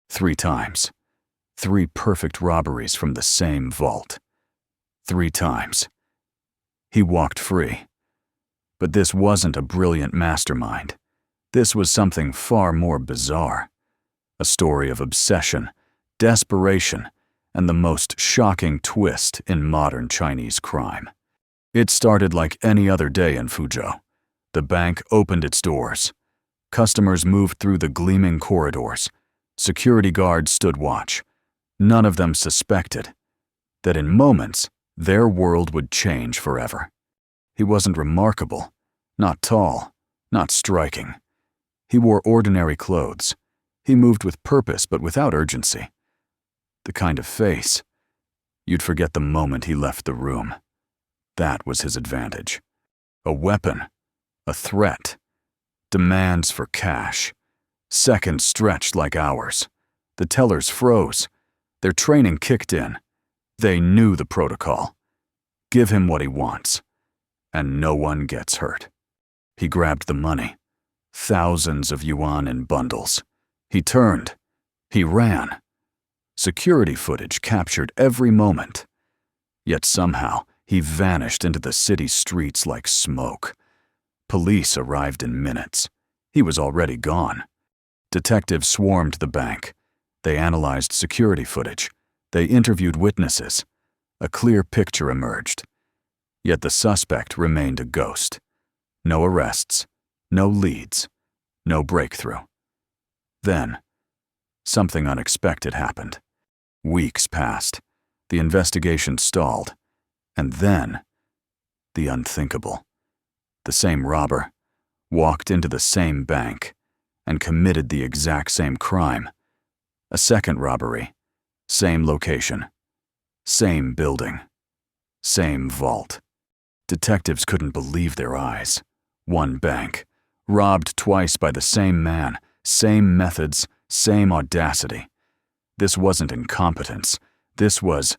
3 times. 3 perfect robberies from the same vault. 3 times. He walked free. But this wasn't a brilliant mastermind. This was something far more bizarre. A story of obsession, desperation, and the most shocking twist in modern Chinese crime. It started like any other day in Fuzhou. The bank opened its doors. Customers moved through the gleaming corridors. Security guards stood watch. None of them suspected that in moments, their world would change forever. He wasn't remarkable, not tall, not striking. He wore ordinary clothes. He moved with purpose but without urgency. The kind of face you'd forget the moment he left the room. That was his advantage. A weapon, a threat, demands for cash. Seconds stretched like hours. The tellers froze. Their training kicked in. They knew the protocol. Give him what he wants, and no one gets hurt. He grabbed the money. Thousands of yuan in bundles. He turned. He ran. Security footage captured every moment. Yet somehow, he vanished into the city streets like smoke. Police arrived in minutes. He was already gone. Detectives swarmed the bank. They analyzed security footage. They interviewed witnesses. A clear picture emerged. Yet the suspect remained a ghost. No arrests, no leads, no breakthrough. Then, something unexpected happened. Weeks passed. The investigation stalled. And then, the unthinkable. The same robber walked into the same bank and committed the exact same crime. A second robbery, same location, same building, same vault. Detectives couldn't believe their eyes. One bank, robbed twice by the same man, same methods, same audacity. This wasn't incompetence. This was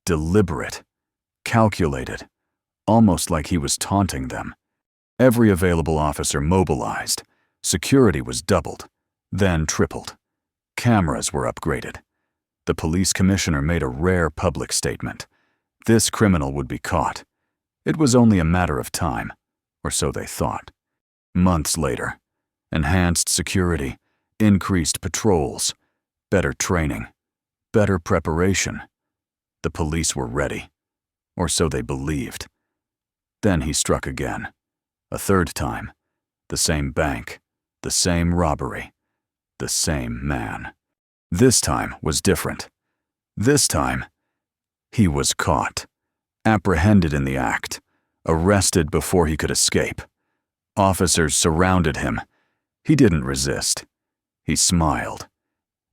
deliberate, calculated, almost like he was taunting them. Every available officer mobilized. Security was doubled, then tripled. Cameras were upgraded. The police commissioner made a rare public statement. This criminal would be caught. It was only a matter of time, or so they thought. Months later, enhanced security, increased patrols, better training, better preparation. The police were ready, or so they believed. Then he struck again. A third time. The same bank, the same robbery, the same man. This time was different. This time, he was caught, apprehended in the act, arrested before he could escape. Officers surrounded him. He didn't resist. He smiled,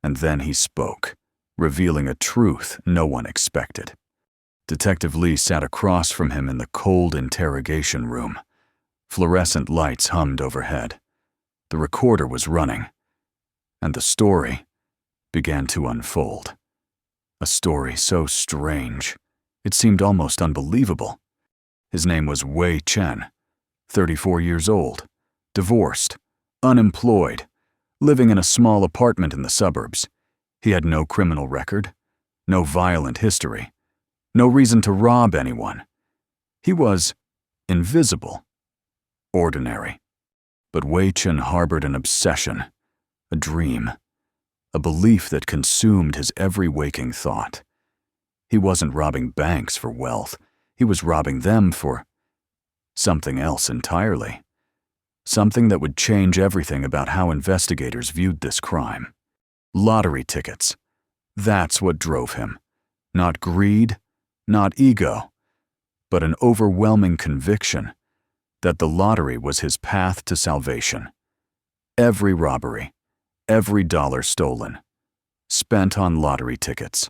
and then he spoke, revealing a truth no one expected. Detective Lee sat across from him in the cold interrogation room. Fluorescent lights hummed overhead. The recorder was running, and the story began to unfold. A story so strange, it seemed almost unbelievable. His name was Wei Chen, 34 years old, divorced, unemployed, living in a small apartment in the suburbs. He had no criminal record, no violent history, no reason to rob anyone. He was invisible, ordinary. But Wei Chen harbored an obsession, a dream, a belief that consumed his every waking thought. He wasn't robbing banks for wealth. He was robbing them for something else entirely. Something that would change everything about how investigators viewed this crime. Lottery tickets. That's what drove him. Not greed, not ego, but an overwhelming conviction that the lottery was his path to salvation. Every robbery, every dollar stolen, spent on lottery tickets.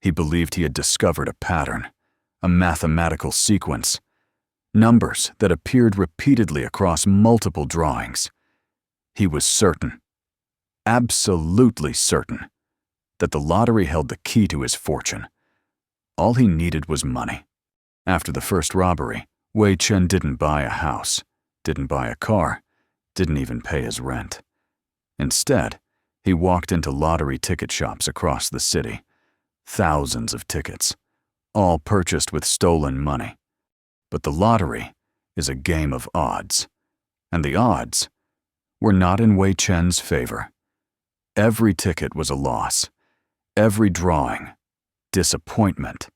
He believed he had discovered a pattern, a mathematical sequence, numbers that appeared repeatedly across multiple drawings. He was certain, absolutely certain, that the lottery held the key to his fortune. All he needed was money. After the first robbery, Wei Chen didn't buy a house, didn't buy a car, didn't even pay his rent. Instead, He walked into lottery ticket shops across the city. Thousands of tickets, all purchased with stolen money. But the lottery is a game of odds, and the odds were not in Wei Chen's favor. Every ticket was a loss, every drawing, disappointment.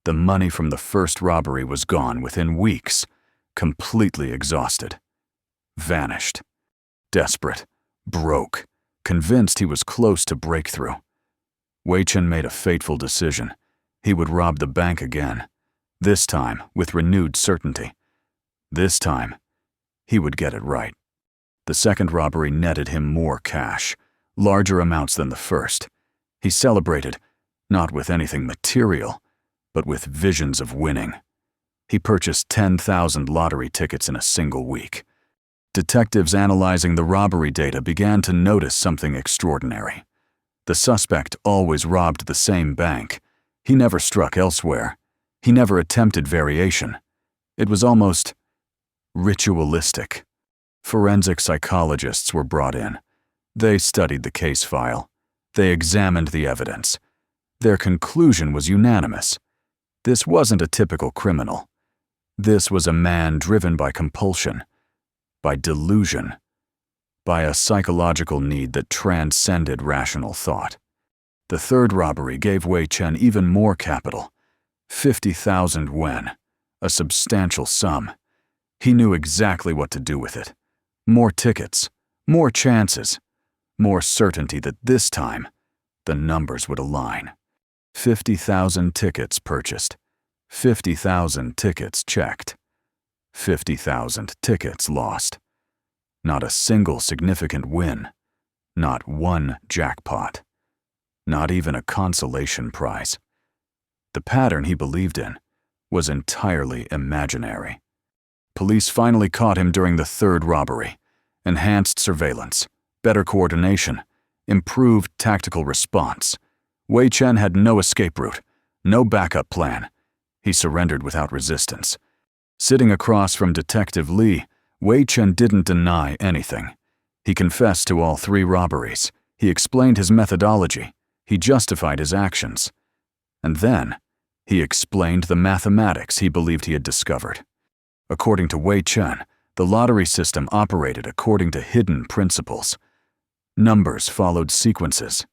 The money from the first robbery was gone within weeks, completely exhausted, vanished, desperate, broke, convinced he was close to breakthrough. Wei Chen made a fateful decision. He would rob the bank again, this time with renewed certainty. This time, he would get it right. The second robbery netted him more cash, larger amounts than the first. He celebrated, not with anything material, but with visions of winning. He purchased 10,000 lottery tickets in a single week. Detectives analyzing the robbery data began to notice something extraordinary. The suspect always robbed the same bank. He never struck elsewhere. He never attempted variation. It was almost ritualistic. Forensic psychologists were brought in. They studied the case file. They examined the evidence. Their conclusion was unanimous. This wasn't a typical criminal. This was a man driven by compulsion, by delusion, by a psychological need that transcended rational thought. The third robbery gave Wei Chen even more capital, 50,000 yuan, a substantial sum. He knew exactly what to do with it. More tickets, more chances, more certainty that this time the numbers would align. 50,000 tickets purchased, 50,000 tickets checked, 50,000 tickets lost. Not a single significant win, not one jackpot, not even a consolation prize. The pattern he believed in was entirely imaginary. Police finally caught him during the third robbery. Enhanced surveillance, better coordination, improved tactical response. Wei Chen had no escape route, no backup plan. He surrendered without resistance. Sitting across from Detective Li, Wei Chen didn't deny anything. He confessed to all three robberies. He explained his methodology. He justified his actions. And then, he explained the mathematics he believed he had discovered. According to Wei Chen, the lottery system operated according to hidden principles. Numbers followed sequences.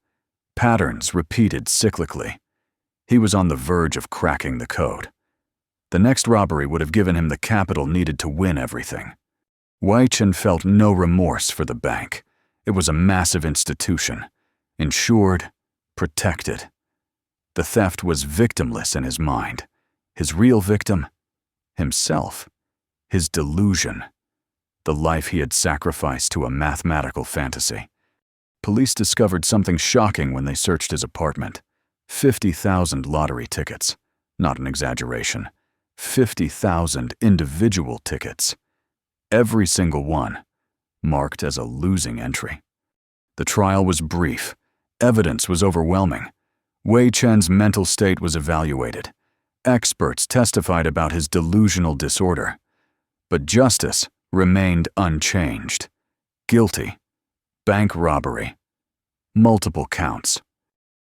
Patterns repeated cyclically. He was on the verge of cracking the code. The next robbery would have given him the capital needed to win everything. Wei Chen felt no remorse for the bank. It was a massive institution, insured, protected. The theft was victimless in his mind. His real victim? Himself. His delusion. The life he had sacrificed to a mathematical fantasy. Police discovered something shocking when they searched his apartment. 50,000 lottery tickets. Not an exaggeration. 50,000 individual tickets. Every single one marked as a losing entry. The trial was brief. Evidence was overwhelming. Wei Chen's mental state was evaluated. Experts testified about his delusional disorder. But justice remained unchanged. Guilty. Bank robbery. Multiple counts.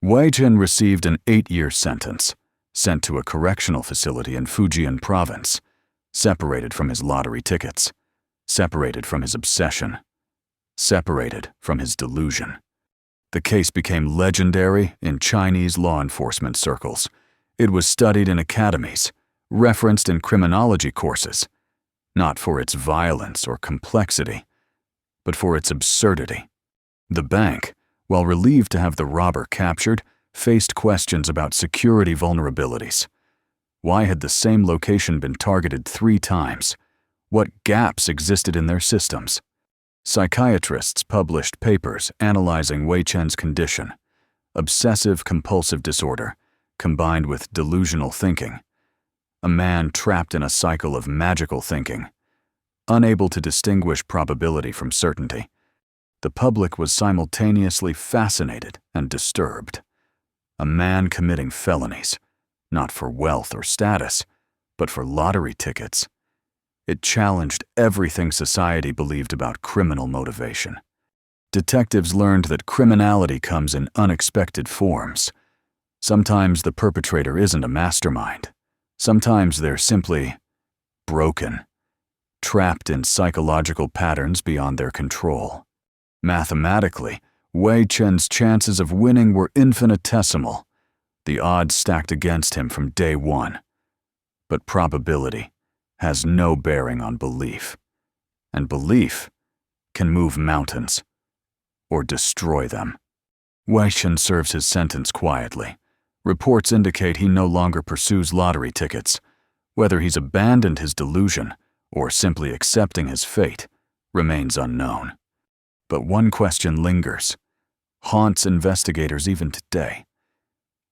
Wei Chen received an 8-year sentence, sent to a correctional facility in Fujian province, separated from his lottery tickets, separated from his obsession, separated from his delusion. The case became legendary in Chinese law enforcement circles. It was studied in academies, referenced in criminology courses, not for its violence or complexity, but for its absurdity. The bank, while relieved to have the robber captured, faced questions about security vulnerabilities. Why had the same location been targeted 3 times? What gaps existed in their systems? Psychiatrists published papers analyzing Wei Chen's condition, obsessive-compulsive disorder, combined with delusional thinking. A man trapped in a cycle of magical thinking, unable to distinguish probability from certainty. The public was simultaneously fascinated and disturbed. A man committing felonies, not for wealth or status, but for lottery tickets. It challenged everything society believed about criminal motivation. Detectives learned that criminality comes in unexpected forms. Sometimes the perpetrator isn't a mastermind. Sometimes they're simply broken, trapped in psychological patterns beyond their control. Mathematically, Wei Chen's chances of winning were infinitesimal, the odds stacked against him from day one. But probability has no bearing on belief, and belief can move mountains or destroy them. Wei Chen serves his sentence quietly. Reports indicate he no longer pursues lottery tickets. Whether he's abandoned his delusion or simply accepting his fate remains unknown. But one question lingers, haunts investigators even today.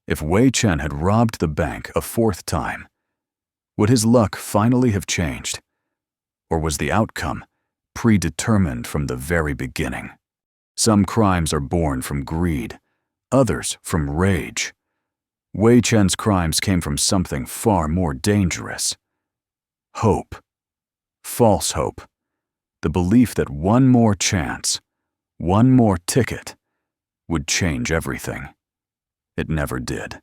If Wei Chen had robbed the bank a fourth time, would his luck finally have changed? Or was the outcome predetermined from the very beginning? Some crimes are born from greed, others from rage. Wei Chen's crimes came from something far more dangerous. Hope. False hope. The belief that one more chance, one more ticket, would change everything. It never did.